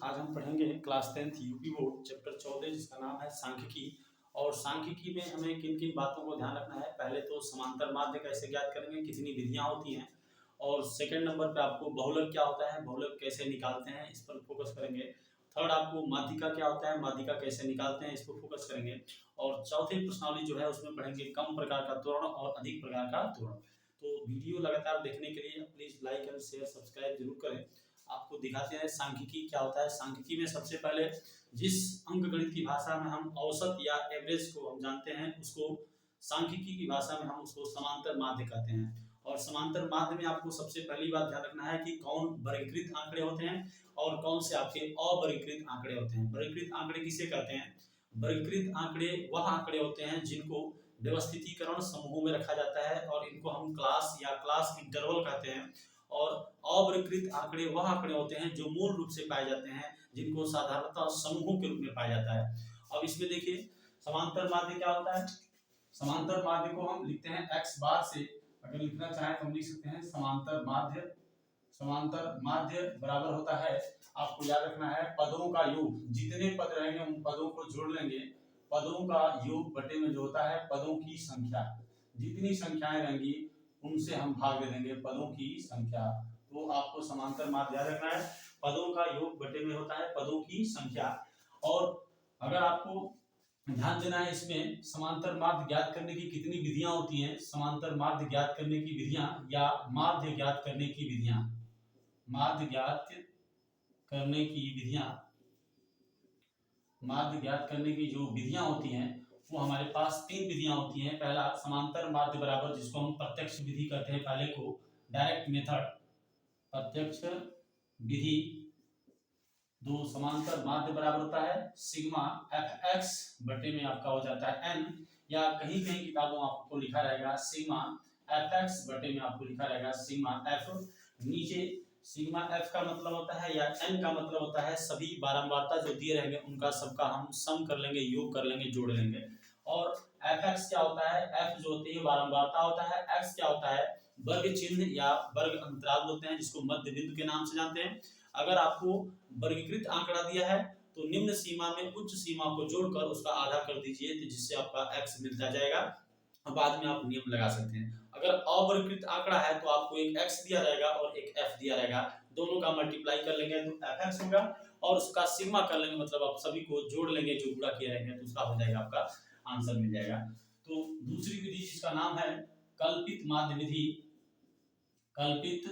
आज हम पढ़ेंगे class 10th UP board chapter 14 जिसका नाम है सांख्यिकी। और सांख्यिकी में हमें किन किन बातों को ध्यान रखना है। पहले तो समांतर माध्य कैसे ज्ञात करेंगे, कितनी विधियां होती हैं, और सेकंड नंबर पे आपको बहुलक क्या होता है, बहुलक कैसे निकालते हैं, इस पर फोकस करेंगे। थर्ड आपको माध्यिका क्या होता है, माध्यिका कैसे निकालते हैं, इस पर फोकस करेंगे। और चौथे प्रश्नावली जो है उसमें पढ़ेंगे कम प्रकार का त्वरण और अधिक प्रकार का त्वरण। तो वीडियो लगातार देखने के लिए please like and share subscribe जरूर करें। आपको दिखाते हैं सांख्यिकी क्या होता है। सांख्यिकी में सबसे पहले जिस अंकगणित की भाषा में हम औसत या एवरेज को हम जानते हैं उसको सांख्यिकी की भाषा में हम उसको समांतर माध्य कहते हैं। और समांतर माध्य में आपको सबसे पहली बात ध्यान रखना है कि कौन वर्गीकृत आंकड़े होते हैं और कौन से आपके अवर्गीकृत आंकड़े होते हैं। वर्गीकृत आंकड़े किसे कहते हैं? वर्गीकृत आंकड़े वह आंकड़े होते हैं जिनको व्यवस्थितीकरण समूहों में रखा जाता है और इनको हम क्लास या क्लास इंटरवल कहते हैं। और अवर्गीकृत आंकड़े वह आंकड़े होते हैं जो मूल रूप से पाए जाते हैं, जिनको साधारणतः समूहों के रूप में पाया जाता है। अब इसमें देखिए समांतर माध्य क्या होता है। समांतर माध्य को हम लिखते हैं x बार से। अगर लिखना चाहें तो हम लिख सकते हैं समांतर माध्य। समांतर माध्य बराबर होता है, आपको याद रखना है, पदों का योग। जितने पद रहेंगे उन पदों को जोड़ लेंगे, पदों का योग बटे में जो होता है पदों की संख्या। जितनी संख्याएं रहेंगी उनसे हम भाग दे देंगे पदों की संख्या। तो आपको समांतर माध्य याद रखना है, पदों का योग बटे में होता है पदों की संख्या। और अगर आपको ध्यान देना है इसमें समांतर माध्य ज्ञात करने की कितनी विधियां होती हैं। समांतर माध्य ज्ञात करने की विधियां या माध्य ज्ञात करने की विधियां, माध्य ज्ञात करने की विधियां, माध्य ज्ञात करने की जो विधियां होती हैं वो हमारे पास तीन विधियां होती हैं। पहला समांतर माध्य बराबर, जिसको हम प्रत्यक्ष विधि कहते हैं, पहले को डायरेक्ट मेथड, प्रत्यक्ष विधि। दो समांतर माध्य बराबर होता है सिग्मा एफ एक्स बटे में आपका हो जाता है एन, या कहीं कहीं किताबों आपको लिखा रहेगा सिग्मा एफ एक्स बटे में आपको लिखा रहेगा सिग्मा एफ। नीचे सिग्मा एफ का मतलब होता है या एन का मतलब होता है सभी बारंबारता जो दिए रहेंगे उनका सबका हम सम कर लेंगे, योग कर लेंगे, जोड़ लेंगे। और एफ एक्स क्या होता है, एफ जो होती है बारंबारता होता है, एक्स क्या होता है वर्ग चिन्ह या वर्ग अंतराल बोलते हैं, जिसको मध्य बिंदु के नाम से जानते हैं। अगर आपको वर्गीकृत आंकड़ा दिया है तो निम्न सीमा में उच्च सीमा को जोड़कर उसका आधा कर दीजिए, तो जिससे आपका एक्स मिलता जाएगा। बाद में आप नियम लगा सकते हैं। अगर अवर्गीकृत आंकड़ा है तो आपको एक x दिया रहेगा और एक f दिया रहेगा, दोनों का मल्टीप्लाई कर लेंगे तो fx होगा और उसका सिग्मा कर लेंगे, मतलब आप सभी को जोड़ लेंगे जो गुणा किए रहेंगे तो उसका हो जाएगा, आपका आंसर मिल जाएगा। तो दूसरी विधि जिसका नाम है कल्पित माध्य विधि, कल्पित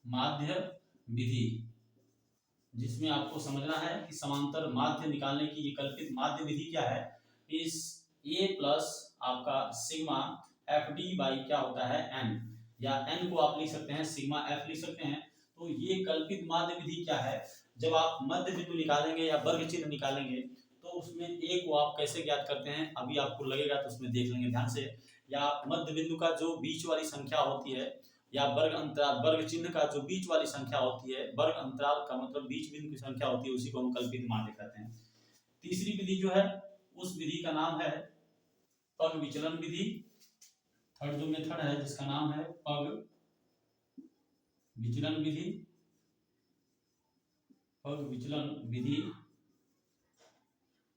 माध्य विधि, जिसमें आपको समझना है कि समांतर माध्य निकालने की ये कल्पित माध्य विधि क्या है। इस a प्लस आपका सिग्मा एफ डी बाई क्या होता है एन, या एन को आप लिख सकते हैं सिग्मा एफ लिख सकते हैं। तो ये कल्पित माध्य विधि क्या है, जब आप मध्य बिंदु निकालेंगे या वर्ग चिन्ह निकालेंगे तो उसमें a को आप कैसे ज्ञात करते हैं अभी आपको लगेगा, तो उसमें देख लेंगे ध्यान से। या मध्य बिंदु का जो बीच वाली संख्या होती है, या वर्ग अंतराल, वर्ग चिन्ह का जो बीच वाली संख्या होती है, वर्ग अंतराल का मतलब बीच बिंदु की संख्या होती है, उसी को हम कल्पित माध्य कहते हैं। तीसरी विधि जो है उस विधि का नाम है पग विचलन विधि। थर्ड जो मेथड है जिसका नाम है पग विचलन विधि, पग विचलन विधि,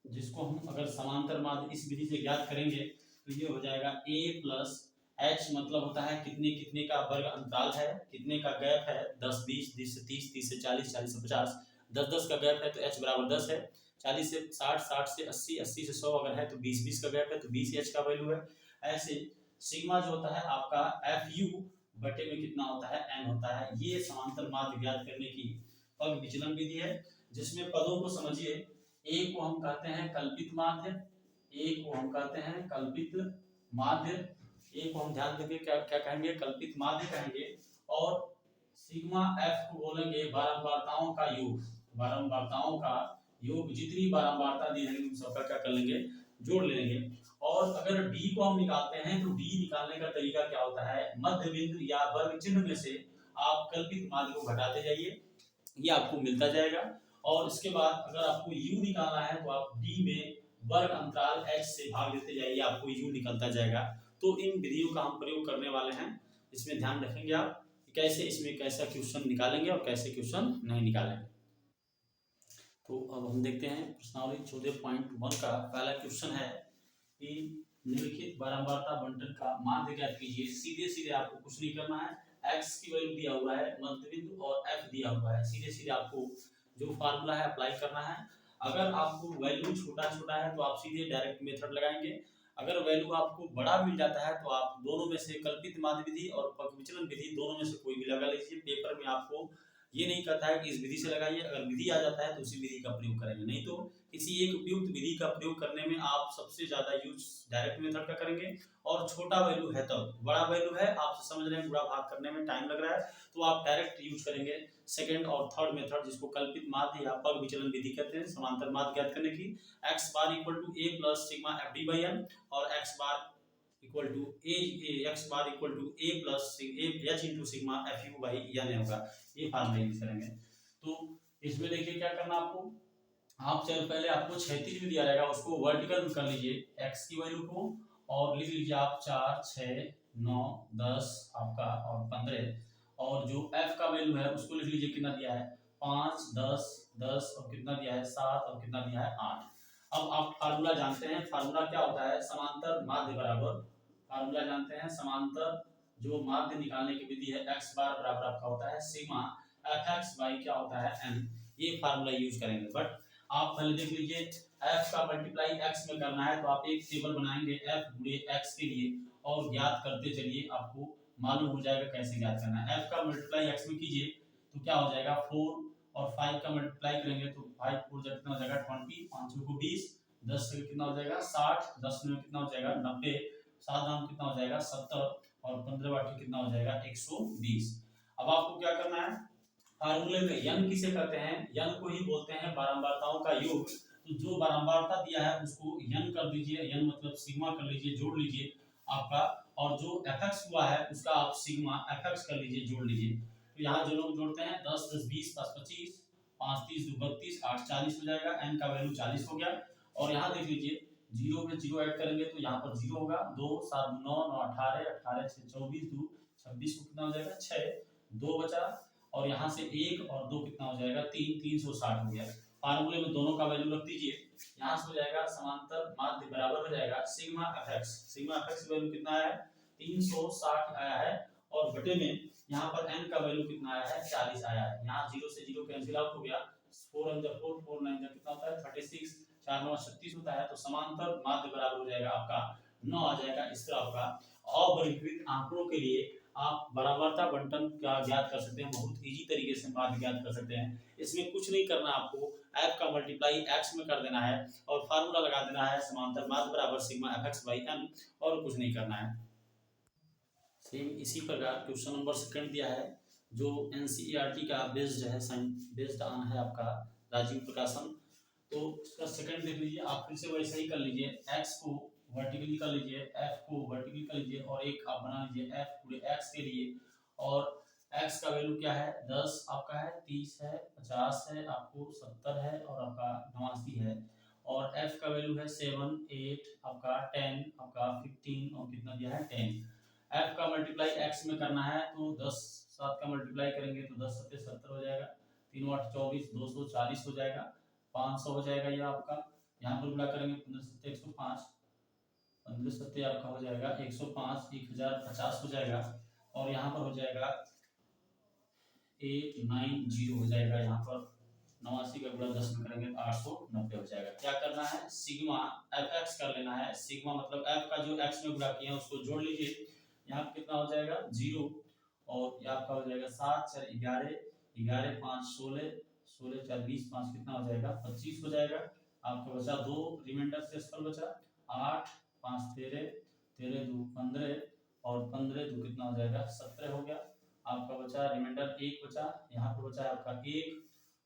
जिसको हम अगर समांतर माध्य इस विधि से ज्ञात करेंगे तो ये हो जाएगा a प्लस h, मतलब होता है कितने कितने का वर्ग अंतराल है, कितने का गैप है, 10 20, 20 से 30, 30 से 40, 40 से 50, 10 10 का गैप है तो h बराबर 10 है, 40 से 60, 60 से 80, 80 से 100 अगर है तो 20 20 का गैप है तो 20 h का वैल्यू है। ऐसे सिग्मा जो होता है आपका एफ यू बटे में कितना होता है एन होता है। ये समांतर माध्य ज्ञात करने की पग विचलन विधि है, जिसमें पदों को समझिए। a को हम कहते हैं कल्पित माध्य, a को हम कहते हैं कल्पित माध्य, a को हम ध्यान देंगे क्या क्या कहेंगे, कल्पित माध्य कहेंगे। और सिग्मा f को बोलेंगे बारंबारताओं का योग, बारंबारताओं का योग, जितनी बारंबारता दी जाएगी उन सबका क्या कर लेंगे, जोड़ लेंगे। और अगर d को हम निकालते हैं तो d निकालने का तरीका क्या होता है, मध्य बिंदु या वर्ग चिन्ह में से आप कल्पित माध्य को घटाते जाइए, ये आपको मिलता जाएगा। और इसके बाद अगर आपको u निकालना है तो आप d में वर्ग अंतराल h से भाग देते जाइए, आपको u निकलता जाएगा। तो इन विधियों का हम प्रयोग करने वाले हैं, इसमें ध्यान रखेंगे आप कैसे इसमें कैसा क्वेश्चन निकालेंगे और कैसे क्वेश्चन नहीं निकालेंगे। तो अब हम देखते हैं प्रश्नावली 14.1 का पहला क्वेश्चन है कि निम्नलिखित बारंबारता बंटन का माध्य ज्ञात कीजिए। सीधे सीधे आपको कुछ नहीं करना है, x की वैल्यू दिया हुआ है, मध्य बिंदु और f दिया हुआ है, सीधे सीधे आपको जो फार्मूला है अप्लाई करना है। अगर आपको वैल्यू छोटा छोटा है तो आप सीधे डायरेक्ट मेथड लगाएंगे, अगर वैल्यू आपको बड़ा मिल जाता है तो आप दोनों में से कल्पित माध्य विधि और पग विचलन विधि दोनों में से कोई भी लगा लीजिए। पेपर में आपको ये नहीं कहता है कि इस विधि से लगाइए, अगर विधि आ जाता है तो उसी विधि का प्रयोग करेंगे, नहीं तो किसी एक उपयुक्त विधि का प्रयोग करने में आप सबसे ज्यादा यूज डायरेक्ट मेथड का करेंगे। और छोटा वैल्यू है तब, बड़ा वैल्यू है आप समझ रहे हैं, गुणा भाग करने में टाइम लग रहा है तो आप डायरेक्ट यूज करेंगे सेकंड और थर्ड मेथड, जिसको कल्पित माध्य या पग विचलन विधि कहते हैं, समांतर माध्य ज्ञात करने की। x bar equal to a plus sigma fd/n और x bar equal to a plus h into sigma fu/n होगा, ये फार्मूला यूज करेंगे। तो इसमें देखिए क्या करना आपको, आप चलो पहले आपको क्षैतिज में दिया रहेगा उसको वर्टिकल में कर लीजिए x की वैल्यू को, और लिख लीजिए आप 4, 6, 9, 10 आपका और 15, और जो f का वैल्यू है उसको लिख लीजिए कितना दिया है 5, 10, 10 और कितना दिया है 7 और कितना दिया है 8। अब आप फार्मूला जानते हैं, फार्मूला क्या होता है, समांतर माध्य बराबर, फार्मूला जानते हैं समांतर जो माध्य निकालने की विधि है x बार बराबर आपका होता है सिग्मा fx बाई क्या होता है n, ये फार्मूला यूज करेंगे। बट आप पहले देख लीजिए f का मल्टीप्लाई x में करना है तो आप एक टेबल बनाएंगे f गुणे x के लिए और ज्ञात करते चलिए, आपको मालूम हो जाएगा कैसे ज्ञात करना है। f का मल्टीप्लाई x में कीजिए तो क्या हो जाएगा 4 और 5 का मल्टीप्लाई करेंगे तो 5 4 जा कितना हो जाएगा 20, 5 को 20, 10 से कितना हो जाएगा 60, 10 में कितना हो जाएगा 90, 7 दाम कितना हो जाएगा 70 और 15 बाटी कितना हो जाएगा 120। अब आपको क्या करना है, फार्मूले में n किसे कहते हैं, n को ही बोलते हैं बारंबारताओं का योग। तो जो बारंबारता दिया है उसको n कर दीजिए, n मतलब सिग्मा कर लीजिए, जोड़ लीजिए आपका, और जो fx हुआ है उसका आप सिग्मा fx कर लीजिए, जोड़ लीजिए। तो यहाँ जो लोग जोड़ते हैं 10 10 20 5 25, 5 30 2 32, 8 40 हो जाएगा, n का वैल्यू 40 हो गया। और यहाँ देख लीजिए जीरो में जीरो ऐड करेंगे तो यहाँ पर जीरो होगा, 2 7 9 9 18, 18 6 24, 2 26 को कितना हो जाएगा 6, 2 बचा, और यहाँ से 1 और 2 कितना हो जाएगा 3, 360 हो गया। फार्मूले में दोनों का वैल्यू रख दीजिए, यहाँ से हो जाएगा समांतर माध्य बराबर हो जाएगा सिग्मा fx, सिग्मा fx की वैल्यू कितना है 360 आया है, और बटे में यहाँ पर n का वैल्यू कितना आया है 40 आया है। यहाँ 0 से 0 कैंसिल आउट हो गया, 4 4 4 9 कितना होता है 36, 4 9 36 होता है। तो समांतर माध्य बराबर हो जाएगा आपका 9 आ जाएगा। इस तरह का अवर्गीकृत आंकड़ों के लिए आप बराबरता बंटन का ज्ञात कर सकते हैं, बहुत इजी तरीके से माध्य ज्ञात कर सकते हैं। इसमें कुछ नहीं करना, आपको f का मल्टीप्लाई x में कर देना है और फार्मूला लगा देना है समांतर माध्य बराबर सिग्मा fx/n, और कुछ नहीं करना है। सेम इसी प्रकार क्वेश्चन नंबर सेकंड दिया है जो एनसीईआरटी का बेस्ड ऑन है आपका राजीव प्रकाशन। तो इसका सेकंड देख लीजिए, आप फिर से वैसे ही कर लीजिए, x को वर्टिकली कर लीजिए, f को वर्टिकली कर लीजिए, और एक आप बना लीजिए f पूरे x के लिए, और x का वैल्यू क्या है 10 आपका है, 30 है, 50 है, आपको 70 है और आपका 89 है, और f का वैल्यू है 7 8 आपका 10 आपका 15 और कितना दिया है 10। f का मल्टीप्लाई x में करना है तो 10 7 का मल्टीप्लाई करेंगे तो 10 7 70 हो जाएगा, 3 8 24, 240 हो जाएगा, 500 हो जाएगा ये आपका। यहाँ पर गुणा करेंगे 15 7 105, 15 7 आपका हो जाएगा 105, 1050 हो जाएगा, और यहाँ पर हो जाएगा 890 हो जाएगा। यहाँ पर 89 का गुणा 10 में करेंगे तो 890 हो जाएगा। क्या करना है, सिग्मा fx कर लेना है, सिग्मा मतलब f का जो x में गुणा किया है उसको जोड़ लीजिए, यहाँ पे कितना हो जाएगा 0, और ये आपका हो जाएगा 7 4 11, 11 5 16, 16 4 20, 5 कितना हो जाएगा 25 हो जाएगा। आपका बचा 2 रिमाइंडर से स्पेल बचा 8 5 13, 13 2 15, और 15 2 कितना हो जाएगा 17 हो गया। आपका बचा रिमाइंडर 1 बचा, यहाँ पर बचा आपका 1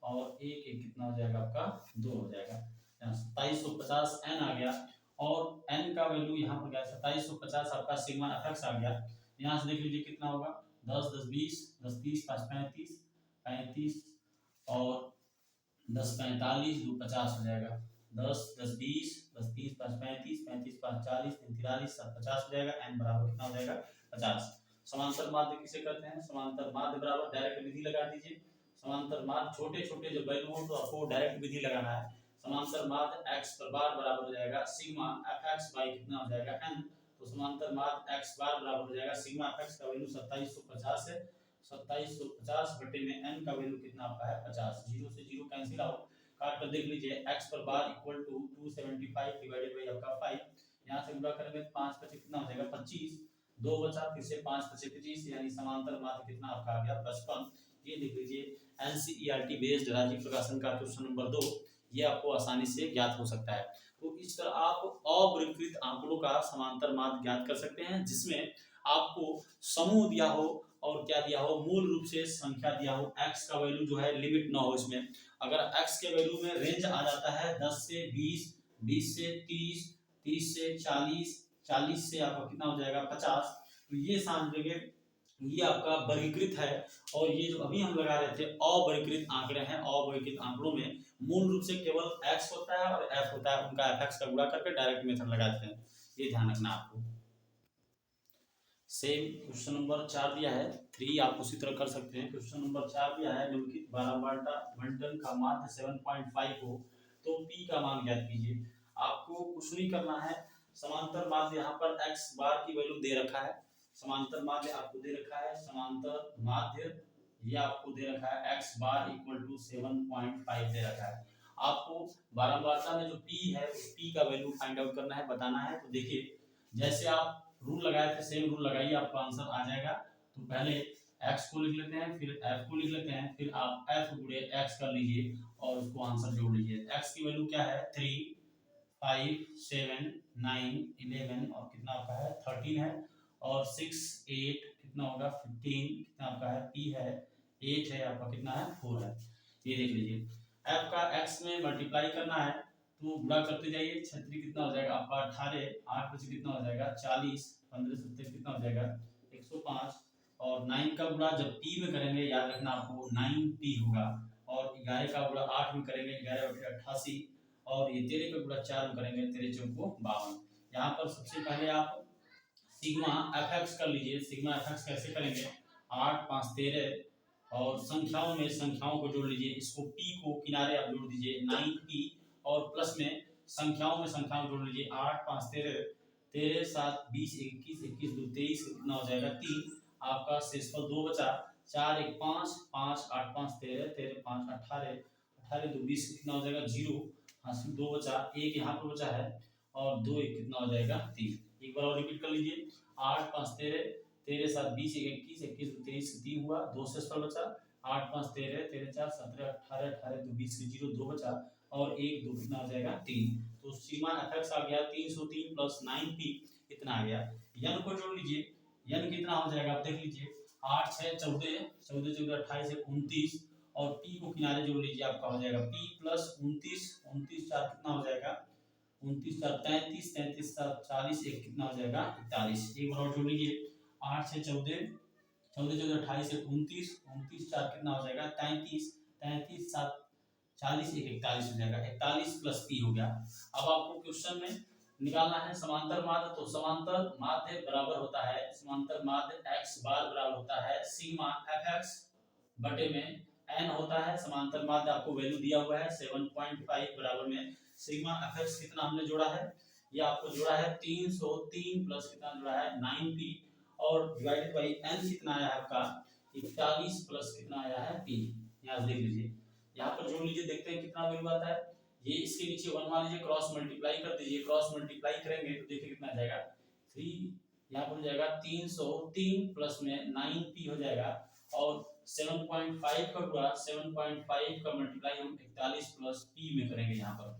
और 1 1 कितना हो जाएगा आपका 2 हो जाएगा, 2750 n आ गया, और n का वैल्यू यहाँ पर गया 2750 आपका सिग्मा fx आ गया। यहाँ से देख लीजिए कितना होगा 10 10 20, 10 30 5 35, 35 और 10 45, 2 50 हो जाएगा, 10 10 20, 10 30 5 35, 35 5 40, 3 43, 7 50 हो जाएगा। n बराबर कितना हो जाएगा 50। समांतर माध्य किसे कहते हैं, समांतर माध्य बराबर डायरेक्ट विधि लगा दीजिए, समांतर माध्य छोटे छोटे जब वैल्यू हो तो आपको डायरेक्ट विधि लगाना है। समांतर माध्य x पर बार बराबर हो जाएगा सिग्मा fx बाई कितना हो जाएगा n। तो समांतर माध्य x बार बराबर हो जाएगा सिग्मा fx का वैल्यू 2750 है, 2750 बटे में n का वैल्यू कितना आपका है 50। 0 से 0 कैंसिल आउट, काट कर देख लीजिए x पर बार इक्वल टू 275 डिवाइडेड बाई आपका 5, यहाँ से गुणा करेंगे 5 पचे कितना हो जाएगा 25, 2 बचा फिर से 5 पचे 25, यानी समांतर माध्य कितना आपका आ गया 55। ये देख लीजिए एनसीईआरटी बेस्ड राज्य प्रकाशन का क्वेश्चन नंबर 2, ये आपको आसानी से ज्ञात हो सकता है। तो इस तरह आप अवर्गीकृत आंकड़ों का समांतर माध्य ज्ञात कर सकते हैं, जिसमें आपको समूह दिया हो और क्या दिया हो, मूल रूप से संख्या दिया हो, x का वैल्यू जो है लिमिट ना हो इसमें। अगर x के वैल्यू में रेंज आ जाता है 10 से 20, 20 से 30, 30 से 40, 40 से आपका कितना हो जाएगा 50, तो ये समझ लीजिए ये आपका वर्गीकृत है। और ये जो अभी हम लगा रहे थे अवर्गीकृत आंकड़े हैं, अवर्गीकृत आंकड़ों में मूल रूप से केवल x होता है और f होता है, उनका fx का गुणा करके डायरेक्ट मेथड लगाते हैं, ये ध्यान रखना आपको। सेम क्वेश्चन नंबर 4 दिया है, 3 आप उसी तरह कर सकते हैं। क्वेश्चन नंबर 4 दिया है निम्नलिखित बारंबारता बंटन का माध्य 7.5 हो तो p का मान ज्ञात कीजिए। आपको कुछ नहीं करना है, समांतर माध्य यहाँ पर x बार की वैल्यू दे रखा है, समांतर माध्य आपको दे रखा है, समांतर माध्य ये आपको दे रखा है x बार इक्वल टू 7.5 दे रखा है। आपको बारंबारता में जो p है उस p का वैल्यू फाइंड आउट करना है, बताना है। तो देखिए जैसे आप रूल लगाए थे सेम रूल लगाइए, आपका आंसर आ जाएगा। तो पहले x को लिख लेते हैं, फिर f को लिख लेते हैं, फिर आप f गुणे x कर लीजिए और उसको आंसर जोड़ लीजिए। x की वैल्यू क्या है 3, 5, 7, 9, 11 और कितना आपका है 13 है, और 6, 8 कितना होगा 15, कितना आपका है p है 8 है, आपका कितना है 4 है। ये देख लीजिए f का x में मल्टीप्लाई करना है तो गुणा करते जाइए, 36 कितना हो जाएगा आपका 18, 8 बचे कितना हो जाएगा 40, 15 70 कितना हो जाएगा 105, और 9 का गुणा जब p में करेंगे याद रखना आपको 9p होगा, और 11 का गुणा 8 में करेंगे 11 बटे 88, और ये 13 का गुणा 4 में करेंगे 13 चौको 52। यहाँ पर सबसे पहले आप सिग्मा fx कर लीजिए। सिग्मा fx कैसे करेंगे, 8 5 13, और संख्याओं में संख्याओं को जोड़ लीजिए, इसको p को किनारे आप जोड़ दीजिए 9p, और प्लस में संख्याओं में संख्याओं जोड़ लीजिए 8 5 13, 13 7 20 21, 21 2 23 कितना हो जाएगा 3, आपका शेषफल 2 बचा, 4 1 5, 5 8 5 13, 13 5 18, 18 2 20 कितना हो जाएगा 0, हाँ सिर्फ 2 बचा, 1 यहाँ पर बचा है, और 2 1 कितना हो जाएगा 3। एक बार और रिपीट कर लीजिए, 8 5 13, 13 7 20 21, 21 2 23 3 हुआ, 2 शेषफल बचा, 8 5 13, 13 4 17 18, 18 2 20 0 2 बचा, और 1 2 कितना आ जाएगा 3। तो सिग्मा fx आ गया 303 प्लस 9p इतना आ गया। n को जोड़ लीजिए, n कितना हो जाएगा आप देख लीजिए, 8 6 14, 14 14 28 29, और p को किनारे जोड़ लीजिए, आपका हो जाएगा p प्लस 29, 29 4 कितना हो जाएगा 29 4 33, 33 7 40, 1 कितना हो जाएगा 41। एक बार और जोड़ लीजिए, 8 6 14, 14 14 28 29, 29 4 कितना हो जाएगा 33, 33 7 40 1 41 हो जाएगा, 41 प्लस p हो गया। अब आपको क्वेश्चन में निकालना है समांतर माध्य, तो समांतर माध्य बराबर होता है, समांतर माध्य x बार बराबर होता है सिग्मा fx बटे में n होता है, समांतर माध्य आपको वैल्यू दिया हुआ है 7.5 बराबर में सिग्मा fx कितना हमने जोड़ा है, ये आपको जोड़ा है 303 प्लस कितना जोड़ा है 9p, और डिवाइडेड बाई n कितना आया है आपका 41 प्लस कितना आया है p। यहाँ से देख लीजिए, यहाँ पर जोड़ लीजिए, देखते हैं कितना वैल्यू आता है। ये इसके नीचे 1 मान लीजिए, क्रॉस मल्टीप्लाई कर दीजिए, क्रॉस मल्टीप्लाई करेंगे तो देखिए कितना आ जाएगा 3, यहाँ पर हो जाएगा 303 प्लस में 9p हो जाएगा, और 7.5 का गुणा 7.5 का मल्टीप्लाई हम 41 प्लस p में करेंगे। यहाँ पर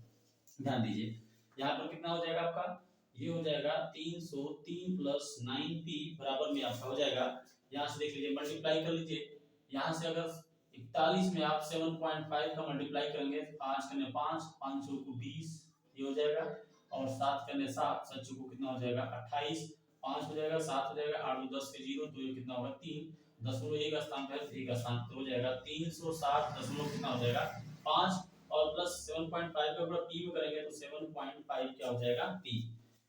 ध्यान दीजिए, यहाँ पर कितना हो जाएगा आपका, ये हो जाएगा 303 प्लस 9p बराबर में आपका हो जाएगा, यहाँ से देख लीजिए मल्टीप्लाई कर लीजिए, यहाँ से अगर 41 में आप 7.5 का मल्टीप्लाई करेंगे, 5 करने 5, 5 चौको 20 ये हो जाएगा, और 7 करने 7, 7 चौको कितना हो जाएगा 28, 5 हो जाएगा 7 हो जाएगा, 8 10 के 0, तो ये कितना होगा 3, दशमलव एक स्थान पर एक स्थान तो हो जाएगा 360 दशमलव कितना हो जाएगा 5, और प्लस 7.5 का गुणा p में करेंगे तो 7.5 क्या हो जाएगा p।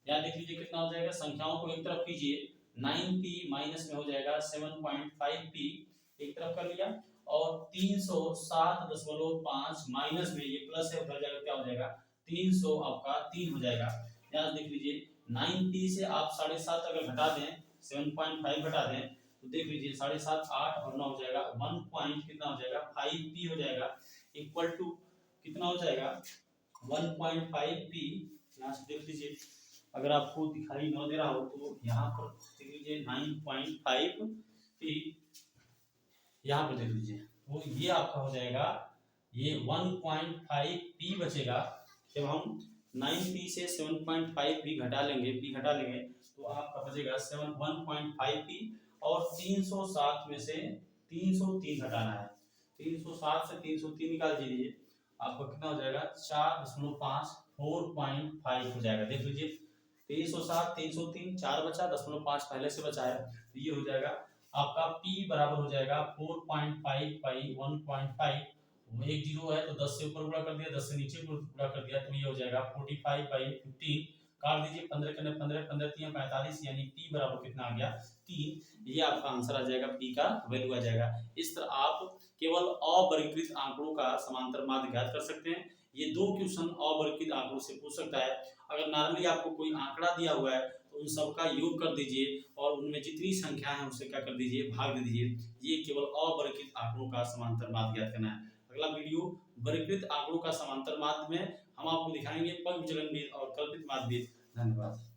यहाँ देख लीजिए कितना हो जाएगा, संख्याओं को एक तरफ कीजिए, 9p माइनस में हो जाएगा 7.5p एक तरफ कर लिया, और 307.5 माइनस में ये प्लस है उधर जाकर क्या हो जाएगा 300 आपका 3 हो जाएगा। यहाँ देख लीजिए 90 से आप 7.5 अगर घटा दें 7.5 घटा दें तो देख लीजिए 7.5 8 और 9 हो जाएगा 1 पॉइंट कितना हो जाएगा 5p हो जाएगा इक्वल टू कितना हो जाएगा 1.5p। यहाँ से देख लीजिए अगर आपको दिखाई न दे रहा हो तो यहाँ पर देख लीजिए 9.5p यहाँ पर देख लीजिए तो ये आपका हो जाएगा ये 1.5p बचेगा। जब हम 9p से 7.5p घटा लेंगे तो आपका बचेगा 1.5p और 307 में से 303 घटाना है। 307 से 303 निकाल दीजिए आपका कितना हो जाएगा 4.5 4.5 हो जाएगा। देख लीजिए 307 303 4 बचा 0.5 पहले से बचा है तो ये हो जाएगा आपका p बराबर हो जाएगा 4.5 बाई 1.5 एक जीरो है तो 10 से ऊपर गुणा कर दिया 10 से नीचे गुणा कर दिया तो ये हो जाएगा 45 बाई 15 काट दीजिए 15 करने 15 15 3 45 यानी p बराबर कितना आ गया 3। ये आपका आंसर आ जाएगा p का वैल्यू आ जाएगा। इस तरह आप केवल अवर्गीकृत आंकड़ों का समांतर माध्य ज्ञात कर सकते हैं। ये दो क्वेश्चन अवर्गीकृत आंकड़ों से पूछ सकता है। अगर नॉर्मली आपको कोई आंकड़ा दिया हुआ है तो उन सबका योग कर दीजिए और उनमें जितनी संख्या है उससे क्या कर दीजिए भाग दे दीजिए। ये केवल अवर्गीकृत आंकड़ों का समांतर माध्य ज्ञात करना है। अगला वीडियो वर्गीकृत आंकड़ों का समांतर माध्य में हम आपको दिखाएंगे पग विचलन भी और कल्पित माध्य भी। धन्यवाद।